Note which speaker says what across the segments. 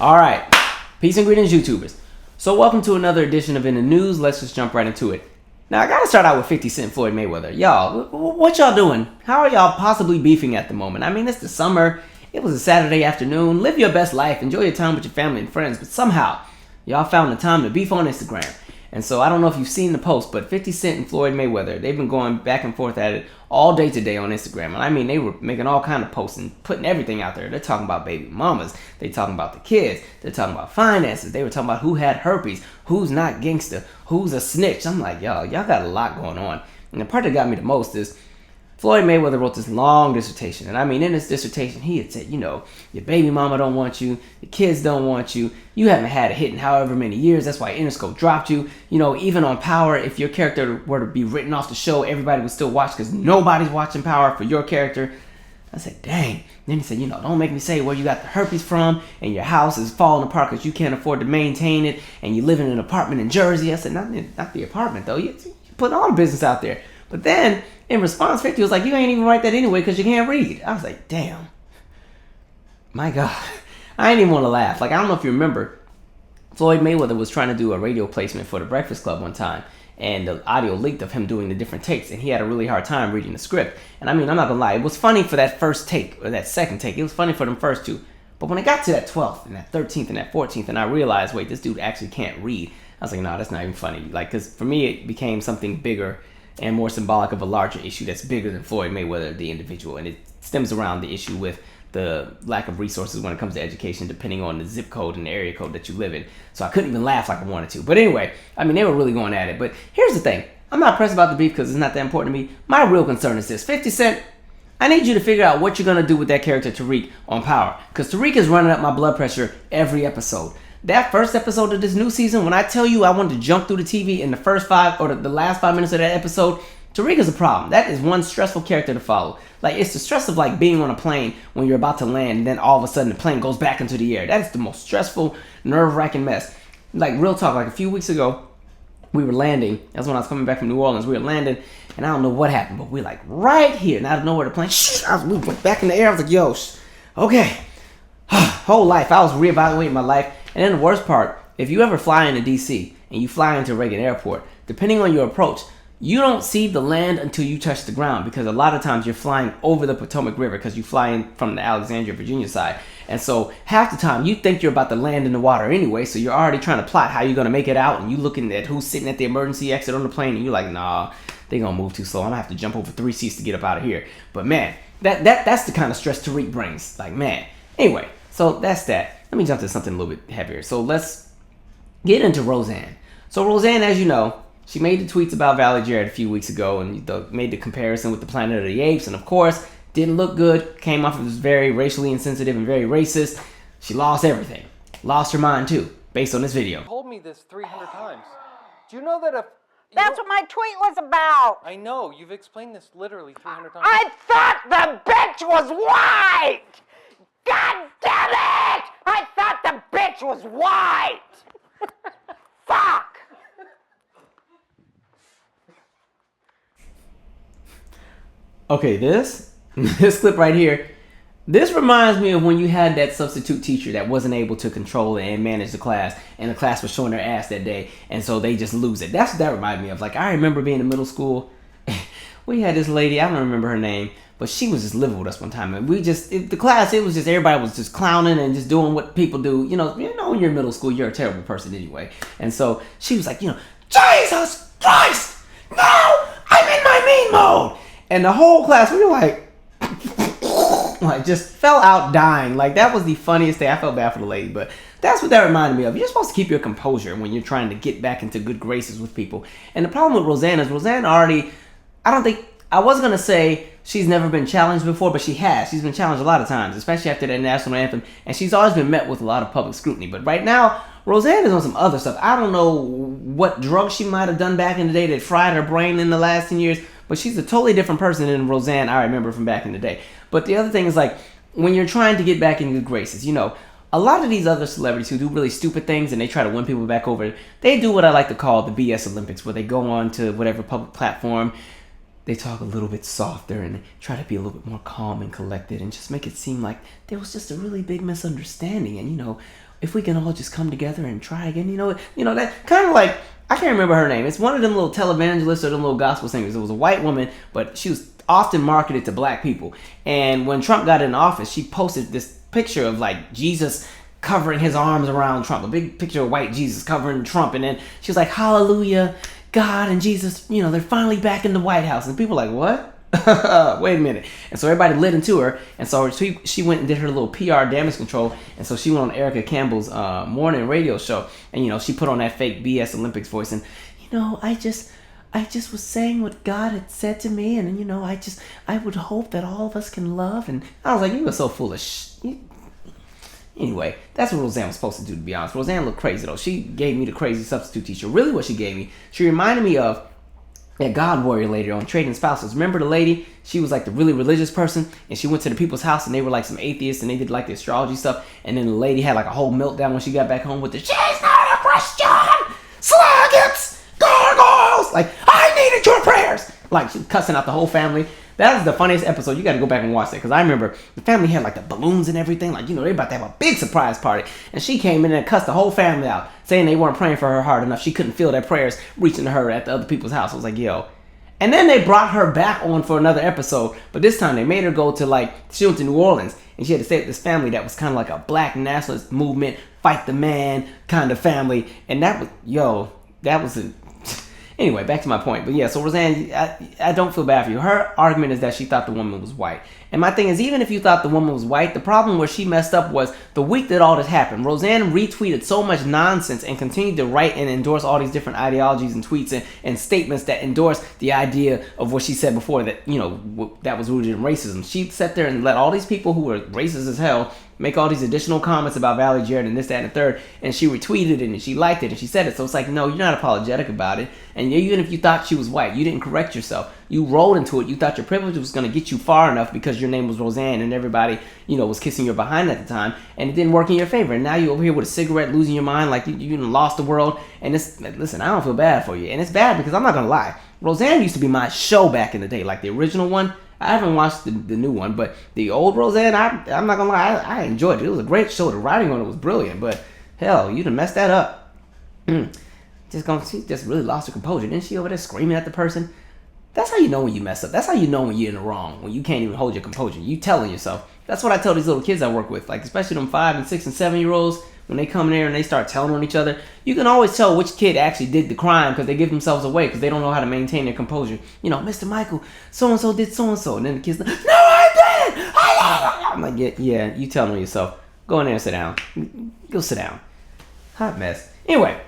Speaker 1: All right. Peace and greetings, YouTubers. So welcome to another edition of In the News. Let's just jump right into it. Now, I gotta start out with 50 Cent Floyd Mayweather. Y'all, what y'all doing? How are y'all possibly beefing at the moment? I mean, it's the summer. It was a Saturday afternoon. Live your best life. Enjoy your time with your family and friends. But somehow, y'all found the time to beef on Instagram. And so I don't know if you've seen the post, but 50 Cent and Floyd Mayweather, they've been going back and forth at it all day today on Instagram. And I mean, they were making all kind of posts and putting everything out there. They're talking about baby mamas. They're talking about the kids. They're talking about finances. They were talking about who had herpes, who's not gangster, who's a snitch. I'm like, y'all got a lot going on. And the part that got me the most is Floyd Mayweather wrote this long dissertation. And I mean, in this dissertation, he had said, your baby mama don't want you. The kids don't want you. You haven't had a hit in however many years. That's why Interscope dropped you. Even on Power, if your character were to be written off the show, everybody would still watch because nobody's watching Power for your character. I said, dang. Then he said, don't make me say where you got the herpes from and your house is falling apart because you can't afford to maintain it and you live in an apartment in Jersey. I said, not the apartment, though. You put all the business out there. But then, in response, 50 was like, you ain't even write that anyway because you can't read. I was like, damn. My God. I ain't even want to laugh. Like, I don't know if you remember, Floyd Mayweather was trying to do a radio placement for the Breakfast Club one time. And the audio leaked of him doing the different takes. And he had a really hard time reading the script. And I mean, I'm not going to lie. It was funny for that first take, or that second take. It was funny for them first two. But when it got to that 12th, and that 13th, and that 14th, and I realized, wait, this dude actually can't read. I was like, no, that's not even funny. Like, because for me, it became something bigger and more symbolic of a larger issue that's bigger than Floyd Mayweather, the individual. And it stems around the issue with the lack of resources when it comes to education, depending on the zip code and the area code that you live in. So I couldn't even laugh like I wanted to. But anyway, I mean, they were really going at it. But here's the thing. I'm not pressed about the beef because it's not that important to me. My real concern is this. 50 Cent, I need you to figure out what you're going to do with that character Tariq on Power. Because Tariq is running up my blood pressure every episode. That first episode of this new season, when I tell you I wanted to jump through the TV in the first the last 5 minutes of that episode, Tariq is a problem. That is one stressful character to follow. Like, it's the stress of like being on a plane when you're about to land and then all of a sudden the plane goes back into the air. That is the most stressful, nerve-wracking mess. Like, real talk, like a few weeks ago, we were landing. That's when I was coming back from New Orleans. We were landing, and I don't know what happened, but we're like right here. And out of nowhere, the plane, we went back in the air. I was like, okay. Whole life, I was reevaluating my life. And then the worst part, if you ever fly into DC and you fly into Reagan Airport, depending on your approach, you don't see the land until you touch the ground because a lot of times you're flying over the Potomac River because you fly in from the Alexandria, Virginia side. And so half the time you think you're about to land in the water anyway, so you're already trying to plot how you're going to make it out, and you looking at who's sitting at the emergency exit on the plane, and you're like, nah, they're going to move too slow. I'm going to have to jump over 3 seats to get up out of here. But man, that's the kind of stress Tariq brings. Like, man. Anyway, so that's that. Let me jump to something a little bit heavier. So let's get into Roseanne. So Roseanne, as you know, she made the tweets about Valley Jared a few weeks ago and made the comparison with the Planet of the Apes. And of course, didn't look good. Came off as very racially insensitive and very racist. She lost everything. Lost her mind too, based on this video.
Speaker 2: You told me this 300 times. Do you know that if...
Speaker 3: That's what my tweet was about.
Speaker 2: I know. You've explained this literally 300 times.
Speaker 3: I thought the bitch was white. God damn it! I thought the bitch was white! Fuck!
Speaker 1: Okay, this clip right here, this reminds me of when you had that substitute teacher that wasn't able to control and manage the class, and the class was showing their ass that day, and so they just lose it. That's what that reminded me of. Like, I remember being in middle school. We had this lady, I don't remember her name, but she was just living with us one time, and the class, it was just, everybody was just clowning and just doing what people do. You know, when you're in middle school, you're a terrible person anyway. And so she was like, Jesus Christ, no, I'm in my mean mode. And the whole class, we were like just fell out dying. Like, that was the funniest thing. I felt bad for the lady, but that's what that reminded me of. You're supposed to keep your composure when you're trying to get back into good graces with people. And the problem with Roseanne is Roseanne already, I was going to say she's never been challenged before, but she has. She's been challenged a lot of times, especially after that national anthem. And she's always been met with a lot of public scrutiny. But right now, Roseanne is on some other stuff. I don't know what drugs she might have done back in the day that fried her brain in the last 10 years, but she's a totally different person than Roseanne I remember from back in the day. But the other thing is, like, when you're trying to get back in good graces, a lot of these other celebrities who do really stupid things and they try to win people back over, they do what I like to call the BS Olympics, where they go on to whatever public platform, they talk a little bit softer and try to be a little bit more calm and collected and just make it seem like there was just a really big misunderstanding. And, if we can all just come together and try again, that kind of like, I can't remember her name. It's one of them little televangelists or them little gospel singers. It was a white woman, but she was often marketed to black people. And when Trump got in office, she posted this picture of like Jesus covering his arms around Trump, a big picture of white Jesus covering Trump. And then she was like, hallelujah, God and Jesus, they're finally back in the White House. And people were like, what? Wait a minute. And so everybody lit into her, and so she went and did her little PR damage control, and so she went on Erica Campbell's morning radio show, and she put on that fake BS Olympics voice, and I just was saying what God had said to me, and I would hope that all of us can love. And I was like, you were so foolish. Anyway, that's what Roseanne was supposed to do, to be honest. Roseanne looked crazy though. She gave me the crazy substitute teacher. Really what she gave me, she reminded me of that God warrior lady on Trading Spouses. Remember the lady? She was like the really religious person, and she went to the people's house, and they were like some atheists, and they did like the astrology stuff, and then the lady had like a whole meltdown when she got back home with the, she's not a Christian! Sluggets! Gargoyles! Like, I needed your prayers! Like, she was cussing out the whole family. That was the funniest episode. You got to go back and watch that, because I remember the family had like the balloons and everything. Like, they about to have a big surprise party. And she came in and cussed the whole family out, saying they weren't praying for her hard enough. She couldn't feel their prayers reaching to her at the other people's house. I was like, yo. And then they brought her back on for another episode, but this time they made her go to like, she went to New Orleans, and she had to stay with this family that was kind of like a black nationalist movement, fight the man kind of family. And that was anyway, back to my point. But yeah, so Roseanne, I don't feel bad for you. Her argument is that she thought the woman was white. And my thing is, even if you thought the woman was white, the problem where she messed up was the week that all this happened. Roseanne retweeted so much nonsense and continued to write and endorse all these different ideologies and tweets and statements that endorse the idea of what she said before, that, that was rooted in racism. She sat there and let all these people who were racist as hell make all these additional comments about Valerie Jarrett and this, that, and the third, and she retweeted it and she liked it and she said it. So it's like, no, you're not apologetic about it. And even if you thought she was white, you didn't correct yourself. You rolled into it. You thought your privilege was going to get you far enough because your name was Roseanne and everybody, was kissing your behind at the time, and it didn't work in your favor. And now you're over here with a cigarette, losing your mind, like you lost the world. And listen, I don't feel bad for you. And it's bad because I'm not going to lie. Roseanne used to be my show back in the day, like the original one. I haven't watched the new one, but the old Roseanne, I'm not gonna lie, I enjoyed it. It was a great show. The writing on it was brilliant, but hell, you done messed that up. She just really lost her composure. Then she over there screaming at the person. That's how you know when you mess up. That's how you know when you're in the wrong, when you can't even hold your composure. You telling yourself. That's what I tell these little kids I work with, like especially them 5 and 6 and 7-year-olds. When they come in there and they start telling on each other, you can always tell which kid actually did the crime because they give themselves away because they don't know how to maintain their composure. Mr. Michael, so-and-so did so-and-so. And then the kid's like, no, I didn't! I'm like, yeah, you tell on yourself. Go in there and sit down. Go sit down. Hot mess. Anyway,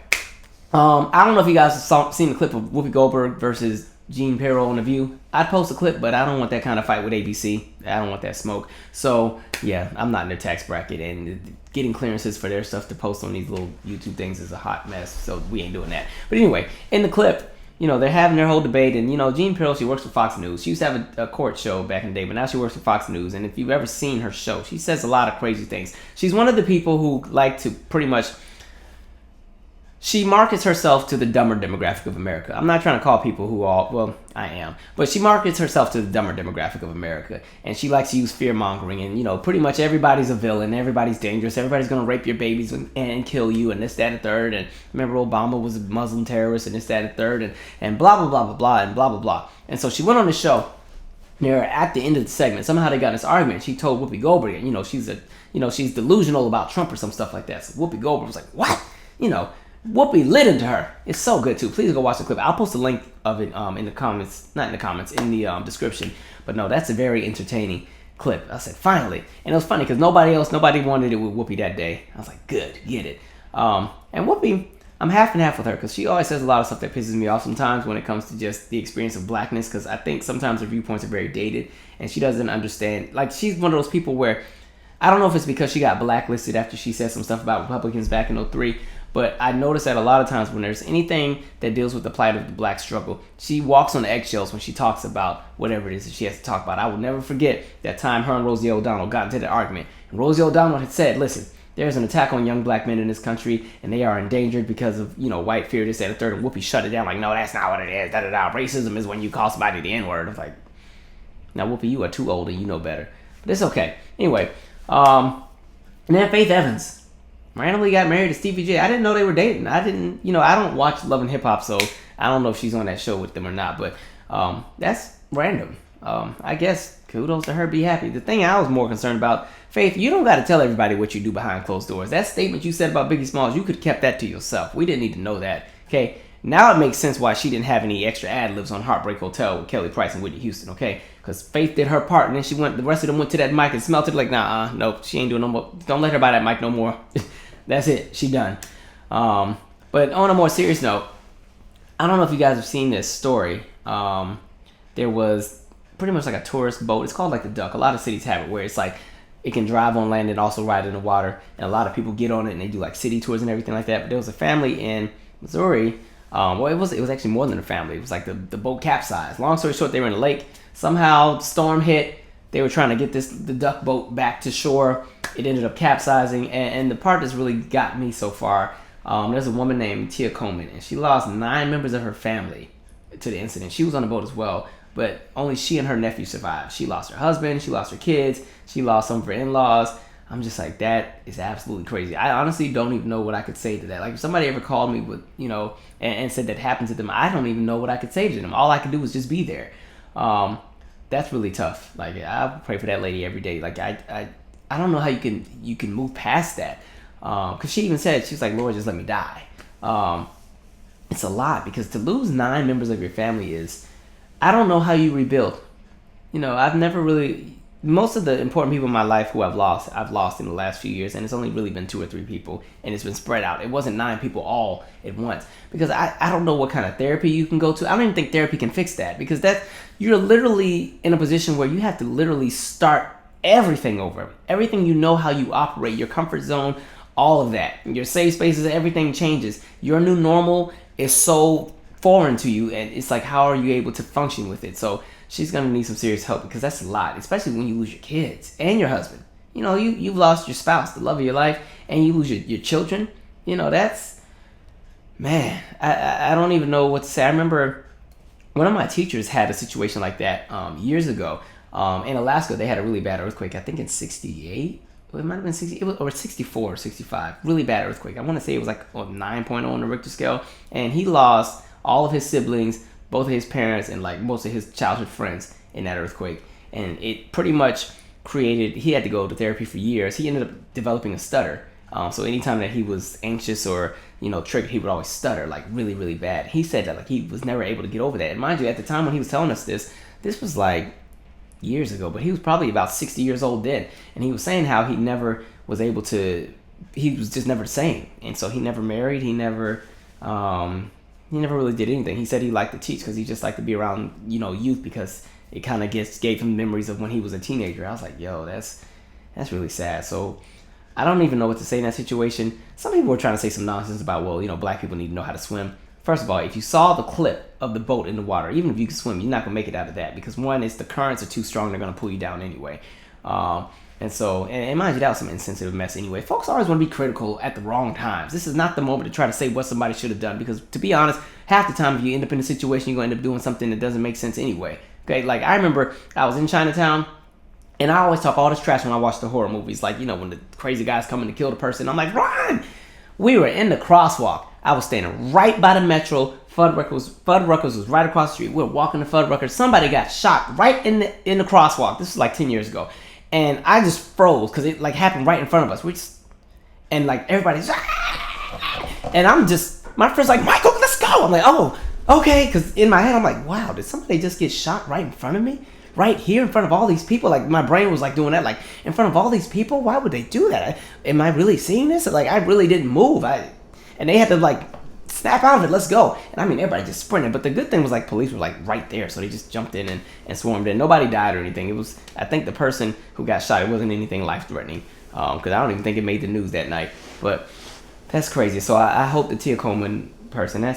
Speaker 1: I don't know if you guys have seen the clip of Whoopi Goldberg versus Jean Pirro on The View. I'd post a clip, but I don't want that kind of fight with ABC. I don't want that smoke. So, yeah, I'm not in their tax bracket, and getting clearances for their stuff to post on these little YouTube things is a hot mess, so we ain't doing that. But anyway, in the clip, they're having their whole debate, and, Jean Pirro, she works for Fox News. She used to have a court show back in the day, but now she works for Fox News, and if you've ever seen her show, she says a lot of crazy things. She's one of the people who like to pretty much... She markets herself to the dumber demographic of America. I'm not trying to call people who I am. But she markets herself to the dumber demographic of America. And she likes to use fear-mongering. And, pretty much everybody's a villain. Everybody's dangerous. Everybody's going to rape your babies and kill you and this, that, and the third. And remember Obama was a Muslim terrorist and this, that, and the third. And blah, blah, blah, blah, blah, and blah, blah, blah. And so she went on the show. Near at the end of the segment, somehow they got in this argument. She told Whoopi Goldberg, she's delusional about Trump or some stuff like that. So Whoopi Goldberg was like, what? Whoopi lit into her. It's so good too. Please go watch the clip. I'll post a link of it in the comments, not in the comments, in the description. But no, that's a very entertaining clip. I said, finally. And it was funny because nobody wanted it with Whoopi that day. I was like, good, get it. And Whoopi, I'm half and half with her because she always says a lot of stuff that pisses me off sometimes when it comes to just the experience of blackness, because I think sometimes her viewpoints are very dated and she doesn't understand. Like, she's one of those people where, I don't know if it's because she got blacklisted after she said some stuff about Republicans back in 2003, but I noticed that a lot of times when there's anything that deals with the plight of the black struggle, she walks on the eggshells when she talks about whatever it is that she has to talk about. I will never forget that time her and Rosie O'Donnell got into the argument. And Rosie O'Donnell had said, listen, there's an attack on young black men in this country, and they are endangered because of, white fear, this, that, and the third. And Whoopi shut it down like, no, that's not what it is. Da-da-da. Racism is when you call somebody the N-word. I was like, now, Whoopi, you are too old and you know better. But it's okay. Anyway, and then Faith Evans. randomly got married to Stevie J. I didn't know they were dating. I don't watch Love and Hip Hop, so I don't know if she's on that show with them or not. But that's random. I guess kudos to her. Be happy. The thing I was more concerned about, Faith, you don't got to tell everybody what you do behind closed doors. That statement you said about Biggie Smalls, you could have kept that to yourself. We didn't need to know that. Okay. Now it makes sense why she didn't have any extra ad-libs on Heartbreak Hotel with Kelly Price and Whitney Houston, okay? Because Faith did her part, and then the rest of them went to that mic and smelt it like, nope, she ain't doing no more. Don't let her buy that mic no more. That's it. She done. But on a more serious note, I don't know if you guys have seen this story. There was pretty much like a tourist boat. It's called like the Duck. A lot of cities have it where it's like it can drive on land and also ride in the water. And a lot of people get on it and they do like city tours and everything like that. But there was a family in Missouri. Well, it was actually more than a family. It was like the boat capsized. Long story short, they were in a lake. Somehow, storm hit. They were trying to get the duck boat back to shore. It ended up capsizing. And the part that's really got me so far, there's a woman named Tia Coleman, and she lost 9 members of her family to the incident. She was on the boat as well, but only she and her nephew survived. She lost her husband. She lost her kids. She lost some of her in-laws. I'm just like, that is absolutely crazy. I honestly don't even know what I could say to that. Like, if somebody ever called me with, and said that happened to them, I don't even know what I could say to them. All I could do was just be there. That's really tough. Like, I pray for that lady every day. Like, I don't know how you can move past that. Because she even said, she was like, Lord, just let me die. It's a lot, because to lose 9 members of your family is, I don't know how you rebuild. I've never really... Most of the important people in my life who I've lost in the last few years, and it's only really been 2 or 3 people, and it's been spread out. It wasn't 9 people all at once, because I don't know what kind of therapy you can go to. I don't even think therapy can fix that, because you're literally in a position where you have to literally start everything over. Everything how you operate, your comfort zone, all of that. Your safe spaces, everything changes. Your new normal is so foreign to you, and it's like, how are you able to function with it? So she's going to need some serious help, because that's a lot, especially when you lose your kids and your husband. You've lost your spouse, the love of your life, and you lose your children. That's, man, I don't even know what to say. I remember one of my teachers had a situation like that years ago. In Alaska, they had a really bad earthquake, I think in 68. It might have been 60, or 64 or 65. Really bad earthquake. I want to say it was like 9.0 on the Richter scale. And he lost all of his siblings, both of his parents, and like most of his childhood friends in that earthquake. And it pretty much he had to go to therapy for years. He ended up developing a stutter. So anytime that he was anxious or, triggered, he would always stutter, like really, really bad. He said that like he was never able to get over that. And mind you, at the time when he was telling us this was like years ago, but he was probably about 60 years old then. And he was saying how he never was able to, he was just never the same. And so he never married. He never really did anything. He said he liked to teach because he just liked to be around, youth, because it kind of gave him memories of when he was a teenager. I was like, yo, that's really sad. So I don't even know what to say in that situation. Some people were trying to say some nonsense about, well, black people need to know how to swim. First of all, if you saw the clip of the boat in the water, even if you can swim, you're not going to make it out of that, because one is the currents are too strong. They're going to pull you down anyway. And mind you, that was some insensitive mess anyway. Folks always want to be critical at the wrong times. This is not the moment to try to say what somebody should have done, because to be honest, half the time if you end up in a situation, you're going to end up doing something that doesn't make sense anyway. Okay, like I remember I was in Chinatown, and I always talk all this trash when I watch the horror movies, like, when the crazy guy's coming to kill the person. I'm like, run! We were in the crosswalk. I was standing right by the metro. Fuddruckers was right across the street. We were walking to Fuddruckers. Somebody got shot right in the crosswalk. This was like 10 years ago. And I just froze because it like happened right in front of us. And like everybody's, and I'm just, my friend's like, Michael, let's go. I'm like, oh, okay. Because in my head, I'm like, wow, did somebody just get shot right in front of me? Right here in front of all these people? Like my brain was like doing that, like in front of all these people? Why would they do that? Am I really seeing this? Like I really didn't move. And they had to like snap out of it. Let's go. And I mean, everybody just sprinted. But the good thing was like police were like right there. So they just jumped in and swarmed in. Nobody died or anything. It was, I think the person who got shot, it wasn't anything life-threatening. Because I don't even think it made the news that night. But that's crazy. So I hope the Tia Coleman person, I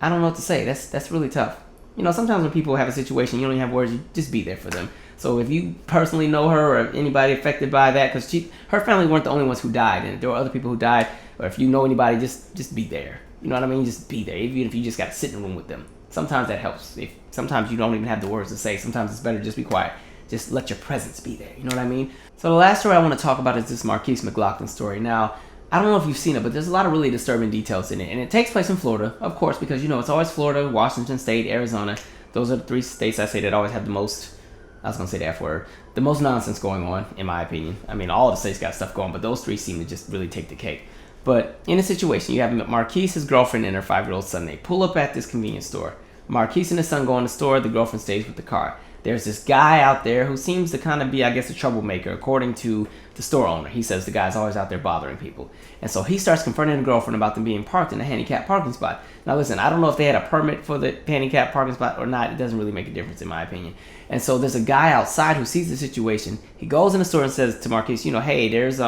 Speaker 1: don't know what to say. That's really tough. Sometimes when people have a situation, you don't even have words, you just be there for them. So if you personally know her or anybody affected by that, because her family weren't the only ones who died, and there were other people who died, or if you know anybody, just be there. You know what I mean? Just be there, even if you just got to sit in a room with them. Sometimes that helps. Sometimes you don't even have the words to say. Sometimes it's better to just be quiet. Just let your presence be there. You know what I mean? So the last story I want to talk about is this Markeis McGlockton story. Now, I don't know if you've seen it, but there's a lot of really disturbing details in it. And it takes place in Florida, of course, because, it's always Florida, Washington State, Arizona. Those are the three states I say that always have the most, I was going to say the F word, the most nonsense going on, in my opinion. I mean, all the states got stuff going, but those three seem to just really take the cake. But in a situation, you have Markeis, his girlfriend, and her 5-year-old son. They pull up at this convenience store. Markeis and his son go in the store. The girlfriend stays with the car. There's this guy out there who seems to kind of be, I guess, a troublemaker, according to the store owner. He says the guy's always out there bothering people. And so he starts confronting the girlfriend about them being parked in a handicapped parking spot. Now, listen, I don't know if they had a permit for the handicapped parking spot or not. It doesn't really make a difference, in my opinion. And so there's a guy outside who sees the situation. He goes in the store and says to Markeis, hey, there's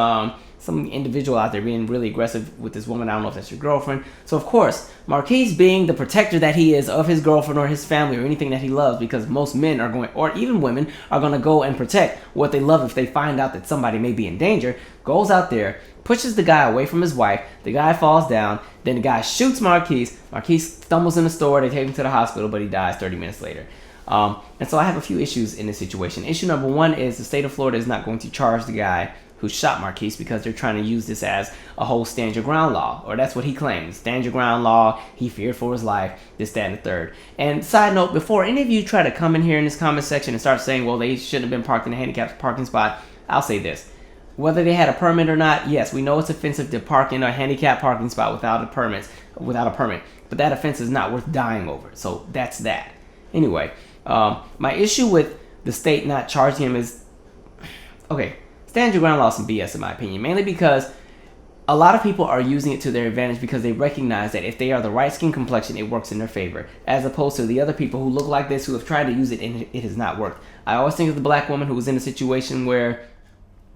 Speaker 1: some individual out there being really aggressive with this woman. I don't know if that's your girlfriend. So, of course, Markeis, being the protector that he is of his girlfriend or his family or anything that he loves, because most men are going, or even women, are going to go and protect what they love if they find out that somebody may be in danger, goes out there, pushes the guy away from his wife. The guy falls down. Then the guy shoots Markeis. Markeis stumbles in the store. They take him to the hospital, but he dies 30 minutes later. And so I have a few issues in this situation. Issue number one is the state of Florida is not going to charge the guy who shot Markeis because they're trying to use this as a whole stand your ground law, or that's what he claims. Stand your ground law, he feared for his life, this, that, and the third. And side note, before any of you try to come in here in this comment section and start saying, well, they shouldn't have been parked in a handicapped parking spot, I'll say this. Whether they had a permit or not, yes, we know it's offensive to park in a handicapped parking spot without a permit, but that offense is not worth dying over. So that's that. Anyway, my issue with the state not charging him is, okay, stand your ground law is some BS in my opinion, mainly because a lot of people are using it to their advantage because they recognize that if they are the right skin complexion, it works in their favor, as opposed to the other people who look like this who have tried to use it and it has not worked. I always think of the black woman who was in a situation where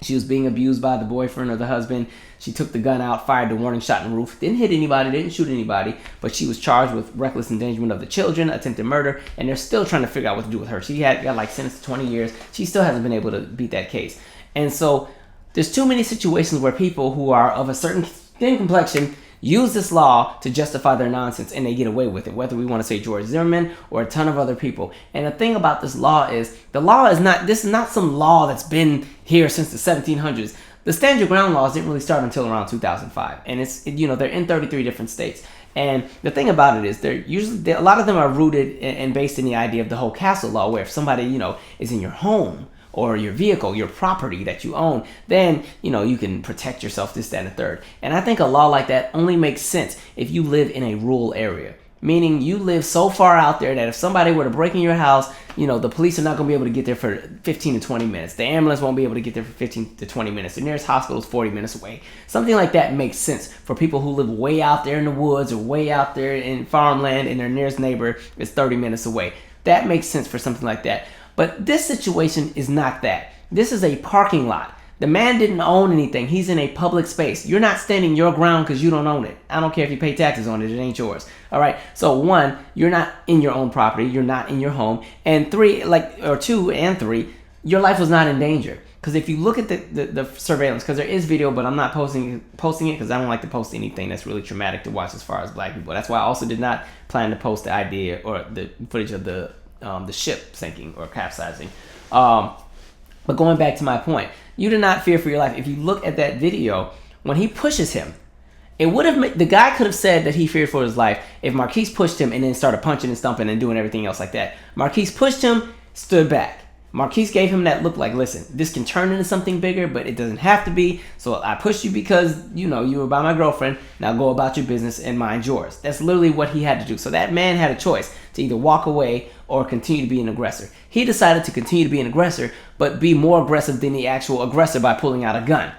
Speaker 1: she was being abused by the boyfriend or the husband. She took the gun out, fired the warning shot in the roof, didn't hit anybody, didn't shoot anybody, but she was charged with reckless endangerment of the children, attempted murder, and they're still trying to figure out what to do with her. She got like sentenced to 20 years. She still hasn't been able to beat that case. And so there's too many situations where people who are of a certain skin complexion use this law to justify their nonsense, and they get away with it, whether we want to say George Zimmerman or a ton of other people. And the thing about this law is, this is not some law that's been here since the 1700s. The stand your ground laws didn't really start until around 2005, and they're in 33 different states. And the thing about it is, a lot of them are rooted and based in the idea of the whole castle law, where if somebody is in your home or your vehicle, your property that you own, then, you can protect yourself, this, that, and the third. And I think a law like that only makes sense if you live in a rural area. Meaning you live so far out there that if somebody were to break in your house, the police are not going to be able to get there for 15 to 20 minutes. The ambulance won't be able to get there for 15 to 20 minutes. The nearest hospital is 40 minutes away. Something like that makes sense for people who live way out there in the woods or way out there in farmland and their nearest neighbor is 30 minutes away. That makes sense for something like that. But this situation is not that. This is a parking lot. The man didn't own anything. He's in a public space. You're not standing your ground because you don't own it. I don't care if you pay taxes on it. It ain't yours. All right. So 1, you're not in your own property. You're not in your home. And 2 and 3, your life was not in danger. Because if you look at the surveillance, because there is video, but I'm not posting it because I don't like to post anything that's really traumatic to watch as far as black people. That's why I also did not plan to post the idea or the footage of the ship sinking or capsizing. But going back to my point, you did not fear for your life. If you look at that video, when he pushes him, it would have the guy could have said that he feared for his life if Markeis pushed him and then started punching and stumping and doing everything else like that. Markeis pushed him, stood back. Markeis gave him that look like, listen, this can turn into something bigger, but it doesn't have to be. So I pushed you because, you were by my girlfriend. Now go about your business and mind yours. That's literally what he had to do. So that man had a choice to either walk away or continue to be an aggressor. He decided to continue to be an aggressor, but be more aggressive than the actual aggressor by pulling out a gun.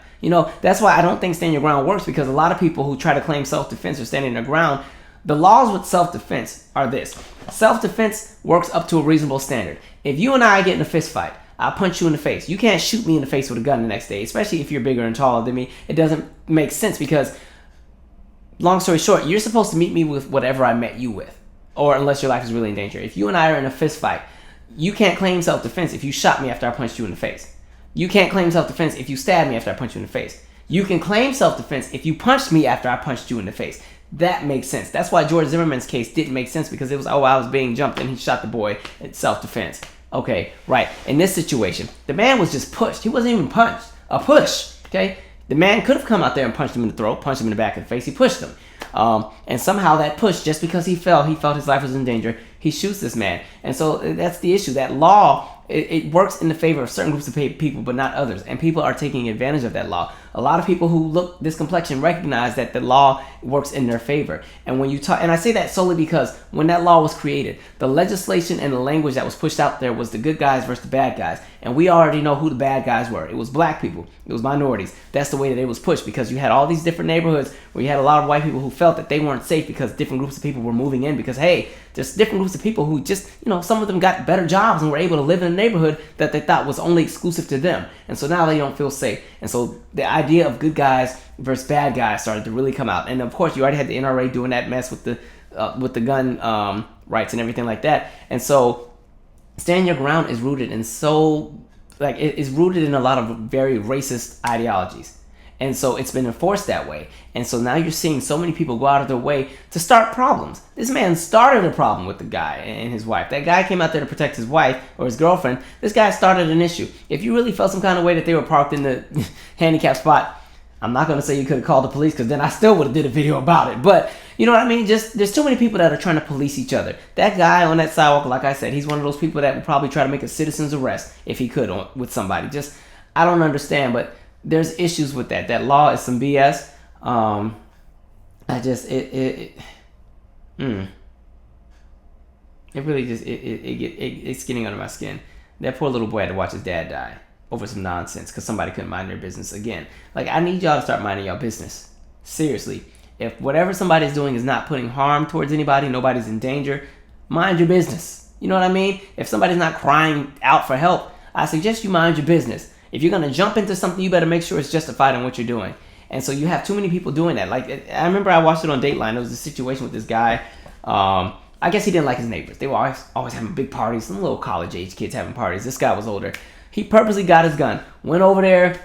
Speaker 1: That's why I don't think stand your ground works, because a lot of people who try to claim self-defense or standing their ground, the laws with self-defense are this. Self-defense works up to a reasonable standard. If you and I get in a fist fight, I punch you in the face. You can't shoot me in the face with a gun the next day, especially if you're bigger and taller than me. It doesn't make sense because, long story short, you're supposed to meet me with whatever I met you with, or unless your life is really in danger. If you and I are in a fist fight, you can't claim self-defense if you shot me after I punched you in the face. You can't claim self-defense if you stabbed me after I punched you in the face. You can claim self-defense if you punched me after I punched you in the face. That makes sense. That's why George Zimmerman's case didn't make sense, because it was, I was being jumped and he shot the boy. It's self-defense. Okay, right. In this situation, the man was just pushed. He wasn't even punched. A push. Okay, the man could have come out there and punched him in the throat, punched him in the back of the face. He pushed him, and somehow that push, just because he felt his life was in danger, he shoots this man. And so that's the issue. That law, it works in the favor of certain groups of people, but not others. And people are taking advantage of that law. A lot of people who look this complexion recognize that the law works in their favor. And when you talk, and I say that solely because when that law was created, the legislation and the language that was pushed out there was the good guys versus the bad guys. And we already know who the bad guys were. It was black people. It was minorities. That's the way that it was pushed, because you had all these different neighborhoods where you had a lot of white people who felt that they weren't safe because different groups of people were moving in, because, hey, there's different groups of people who just, some of them got better jobs and were able to live in a neighborhood that they thought was only exclusive to them. And so now they don't feel safe. And so the idea of good guys versus bad guys started to really come out. And of course, you already had the NRA doing that mess with the gun rights and everything like that. And so stand your ground is rooted in it's rooted in a lot of very racist ideologies. And so it's been enforced that way. And so now you're seeing so many people go out of their way to start problems. This man started a problem with the guy and his wife. That guy came out there to protect his wife or his girlfriend. This guy started an issue. If you really felt some kind of way that they were parked in the handicapped spot, I'm not going to say you could have called the police, because then I still would have did a video about it. But you know what I mean? Just there's too many people that are trying to police each other. That guy on that sidewalk, like I said, he's one of those people that would probably try to make a citizen's arrest if he could with somebody. I don't understand, but there's issues with that. That law is some BS. It really it's getting under my skin. That poor little boy had to watch his dad die over some nonsense because somebody couldn't mind their business again. Like, I need y'all to start minding y'all business. Seriously. If whatever somebody's doing is not putting harm towards anybody, nobody's in danger, mind your business. You know what I mean? If somebody's not crying out for help, I suggest you mind your business. If you're going to jump into something, you better make sure it's justified in what you're doing. And so you have too many people doing that. Like, I remember I watched it on Dateline. There was a situation with this guy. I guess he didn't like his neighbors. They were always having big parties. Some little college-age kids having parties. This guy was older. He purposely got his gun, went over there.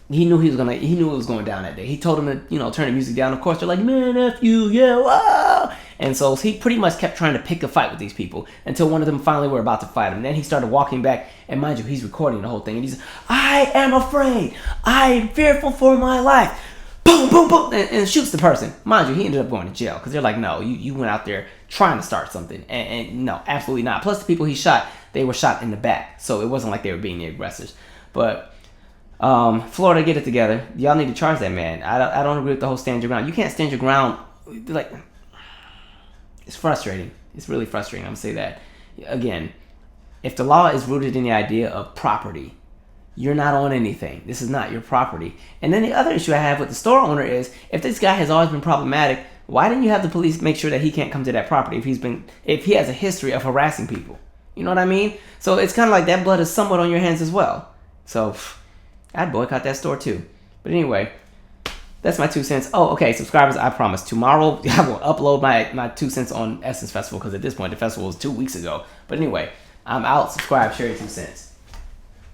Speaker 1: He knew it was going down that day. He told him to, turn the music down. Of course, they're like, man, F you, yeah, whoa. And so he pretty much kept trying to pick a fight with these people until one of them finally were about to fight him. And then he started walking back, and mind you, he's recording the whole thing. And he's, I am afraid. I am fearful for my life. Boom, boom, boom, and shoots the person. Mind you, he ended up going to jail because they're like, no, you went out there trying to start something. And no, absolutely not. Plus, the people he shot, they were shot in the back. So it wasn't like they were being the aggressors. But Florida, get it together. Y'all need to charge that man. I don't agree with the whole stand your ground. You can't stand your ground. Like, it's frustrating. It's really frustrating. I'm going to say that. Again, if the law is rooted in the idea of property, you're not on anything. This is not your property. And then the other issue I have with the store owner is, if this guy has always been problematic, why didn't you have the police make sure that he can't come to that property if he has a history of harassing people? You know what I mean? So it's kind of like that blood is somewhat on your hands as well. So I'd boycott that store too. But anyway, that's my 2 cents. Oh, okay, subscribers, I promise. Tomorrow I will upload my 2 cents on Essence Festival, because at this point the festival was 2 weeks ago. But anyway, I'm out. Subscribe, share your 2 cents.